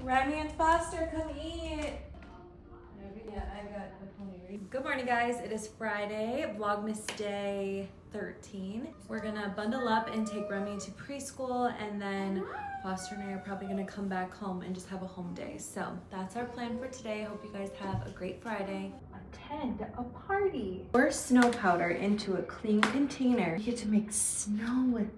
Remy and Foster, come eat. Yeah, I got the pony. Good morning, guys. It is Friday, Vlogmas day 13. We're gonna bundle up and take Remy to preschool, and then Foster and I are probably gonna come back home and just have a home day. So that's our plan for today. Hope you guys have a great Friday. Attend a party. Pour snow powder into a clean container. You get to make snow with.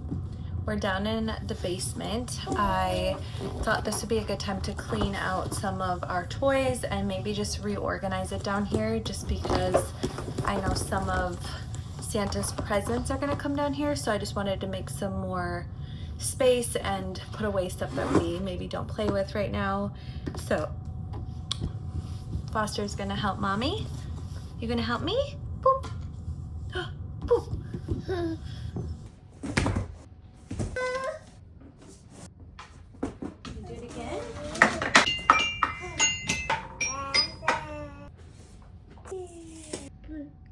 We're down in the basement. I thought this would be a good time to clean out some of our toys and maybe just reorganize it down here, just because I know some of Santa's presents are gonna come down here, so I just wanted to make some more space and put away stuff that we maybe don't play with right now. So Foster's gonna help mommy. You gonna help me? Boop. Boop.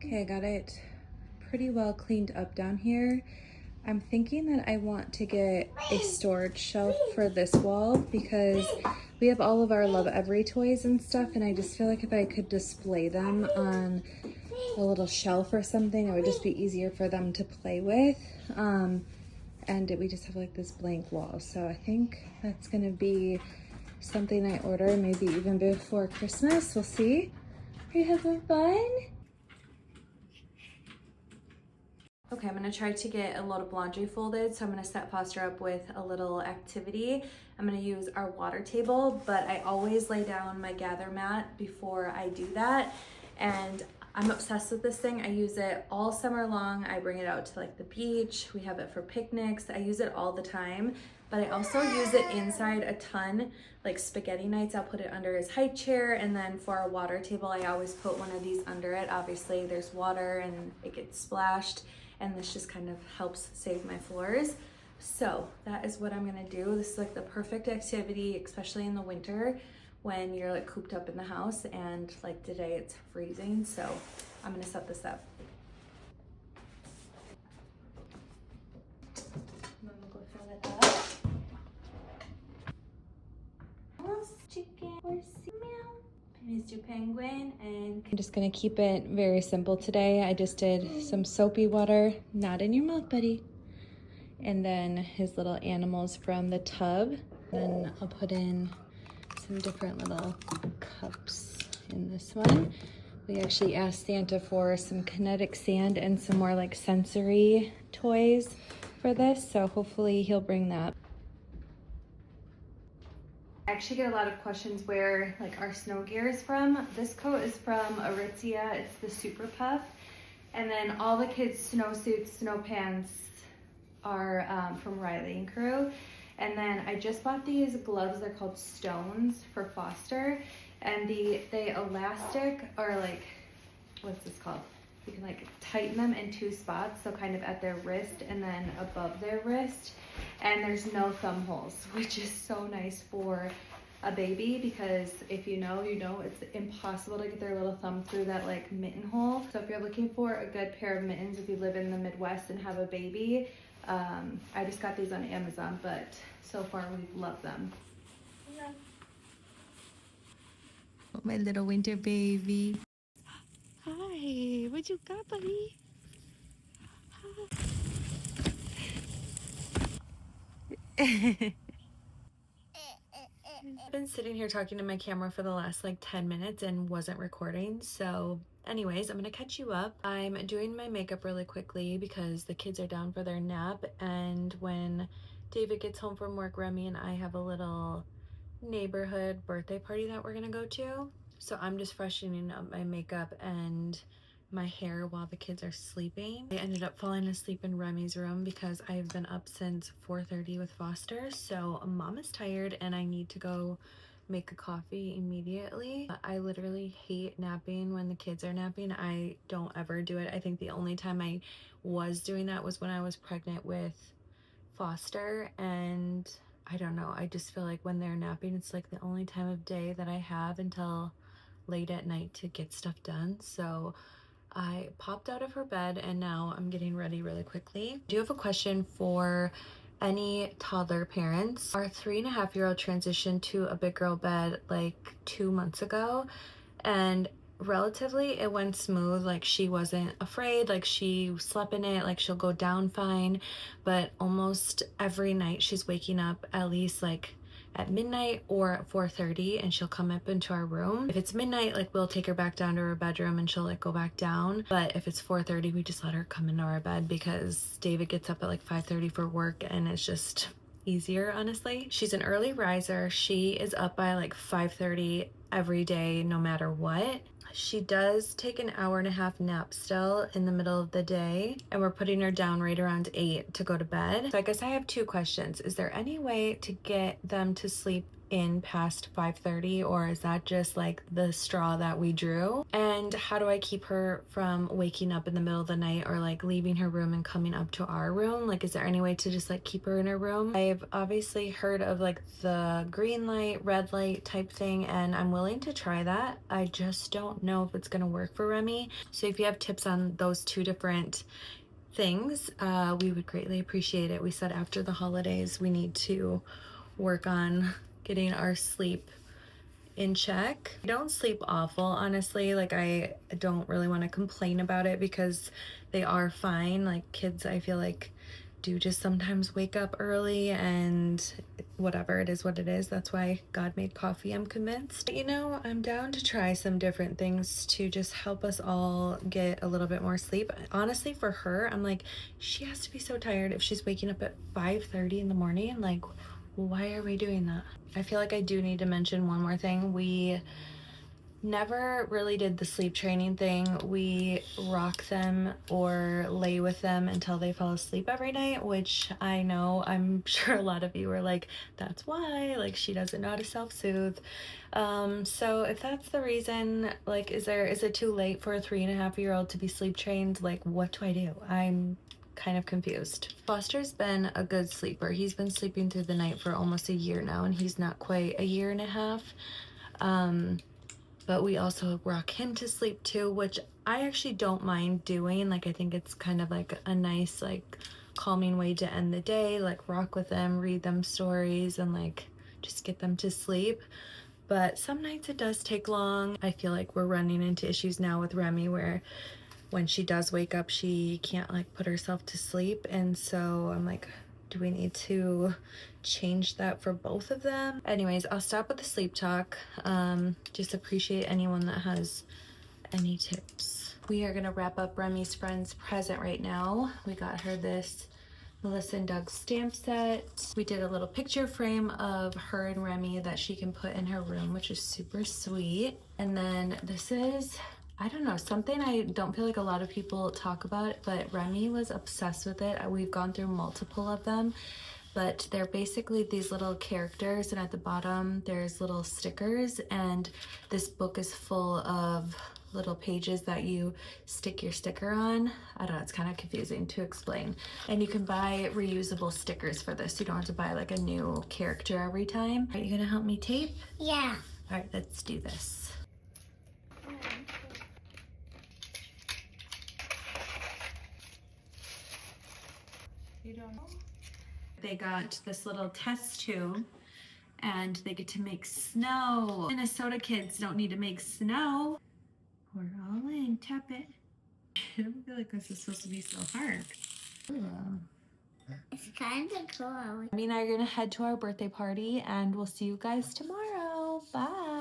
Okay, I got it pretty well cleaned up down here. I'm thinking that I want to get a storage shelf for this wall because we have all of our Love Every toys and stuff, and I just feel like if I could display them on a little shelf or something, it would just be easier for them to play with. And we just have like this blank wall. So I think that's gonna be something I order maybe even before Christmas. We'll see. Are you having fun? Okay, I'm gonna try to get a load of laundry folded, so I'm gonna set Foster up with a little activity. I'm gonna use our water table, but I always lay down my gather mat before I do that, and I'm obsessed with this thing. I use it all summer long. I bring it out to like the beach. We have it for picnics. I use it all the time, but I also use it inside a ton. Like spaghetti nights, I'll put it under his high chair, and then for our water table, I always put one of these under it. Obviously, there's water and it gets splashed, and this just kind of helps save my floors. So that is what I'm gonna do. This is like the perfect activity, especially in the winter when you're like cooped up in the house, and like today it's freezing. So I'm gonna set this up. I'm gonna go fill it up. Chicken, horsey, meow. Mr. Penguin, and I'm just gonna keep it very simple today. I just did some soapy water, not in your mouth, buddy. And then his little animals from the tub. Then I'll put in some different little cups in this one. We actually asked Santa for some kinetic sand and some more like sensory toys for this, so hopefully he'll bring that. I actually get a lot of questions where like our snow gear is from. This coat is from Aritzia. It's the Super Puff. And then all the kids' snowsuits, snow pants are from Riley and Crew. And then I just bought these gloves. They're called Stones for Foster. And they elastic, or like, what's this called? You can like tighten them in two spots, so kind of at their wrist and then above their wrist. And there's no thumb holes, which is so nice for a baby, because if you know, you know, it's impossible to get their little thumb through that like mitten hole. So if you're looking for a good pair of mittens, if you live in the Midwest and have a baby, I just got these on Amazon, but so far we love them. Yeah. Oh, my little winter baby. Hi, what you got, buddy? I've been sitting here talking to my camera for the last like 10 minutes and wasn't recording. So anyways, I'm gonna catch you up. I'm doing my makeup really quickly because the kids are down for their nap, and when David gets home from work, Remy and I have a little neighborhood birthday party that we're gonna go to. So I'm just freshening up my makeup and my hair while the kids are sleeping. I ended up falling asleep in Remy's room because I've been up since 4:30 with Foster. So mom is tired and I need to go make a coffee immediately. I literally hate napping when the kids are napping. I don't ever do it. I think the only time I was doing that was when I was pregnant with Foster, and I don't know, I just feel like when they're napping, it's like the only time of day that I have until late at night to get stuff done. So I popped out of her bed and now I'm getting ready really quickly. I do have a question for any toddler parents. Our 3.5-year-old transitioned to a big girl bed like 2 months ago, and relatively it went smooth. Like, she wasn't afraid, like she slept in it, like she'll go down fine. But almost every night she's waking up at least like at midnight or at 4:30, and she'll come up into our room. If it's midnight, like we'll take her back down to her bedroom and she'll like go back down. But if it's 4:30, we just let her come into our bed because David gets up at like 5:30 for work, and it's just easier, honestly. She's an early riser. She is up by like 5:30 every day, no matter what. She does take an 1.5-hour nap still in the middle of the day, and we're putting her down right around 8 to go to bed. So I guess I have two questions. Is there any way to get them to sleep in past 5:30, or is that just like the straw that we drew? And how do I keep her from waking up in the middle of the night or like leaving her room and coming up to our room? Like, is there any way to just like keep her in her room? I've obviously heard of like the green light, red light type thing, and I'm willing to try that. I just don't know if it's gonna work for Remy. So if you have tips on those two different things, we would greatly appreciate it. We said after the holidays we need to work on getting our sleep in check. I don't sleep awful, honestly. Like, I don't really want to complain about it because they are fine. Like, kids, I feel like, do just sometimes wake up early, and whatever, it is what it is. That's why God made coffee, I'm convinced. But, you know, I'm down to try some different things to just help us all get a little bit more sleep. Honestly, for her, I'm like, she has to be so tired if she's waking up at 5:30 in the morning. Like, why are we doing that? I feel like I do need to mention one more thing. We never really did the sleep training thing. We rock them or lay with them until they fall asleep every night, which I know, I'm sure a lot of you are like, that's why, like, she doesn't know how to self-soothe. So if that's the reason, like, is it too late for a 3.5-year-old to be sleep trained? Like, what do I do? I'm kind of confused. Foster's been a good sleeper. He's been sleeping through the night for almost a year now, and he's not quite a year and a half. But we also rock him to sleep too, which I actually don't mind doing. Like, I think it's kind of like a nice, like, calming way to end the day. Like, rock with them, read them stories, and like just get them to sleep. But some nights it does take long. I feel like we're running into issues now with Remy where when she does wake up, she can't like put herself to sleep. And so I'm like, do we need to change that for both of them? Anyways, I'll stop with the sleep talk. Just appreciate anyone that has any tips. We are gonna wrap up Remy's friend's present right now. We got her this Melissa and Doug stamp set. We did a little picture frame of her and Remy that she can put in her room, which is super sweet. And then this is, I don't know, something I don't feel like a lot of people talk about, but Remy was obsessed with it. We've gone through multiple of them, but they're basically these little characters, and at the bottom there's little stickers, and this book is full of little pages that you stick your sticker on. I don't know, it's kind of confusing to explain. And you can buy reusable stickers for this. You don't have to buy like a new character every time. Are you gonna help me tape? Yeah. All right, let's do this. You don't know? They got this little test tube, and they get to make snow. Minnesota kids don't need to make snow. We're all in, tap it. I don't feel like this is supposed to be so hard. Ooh. It's kind of cool. I mean, I'm gonna head to our birthday party, and we'll see you guys tomorrow. Bye.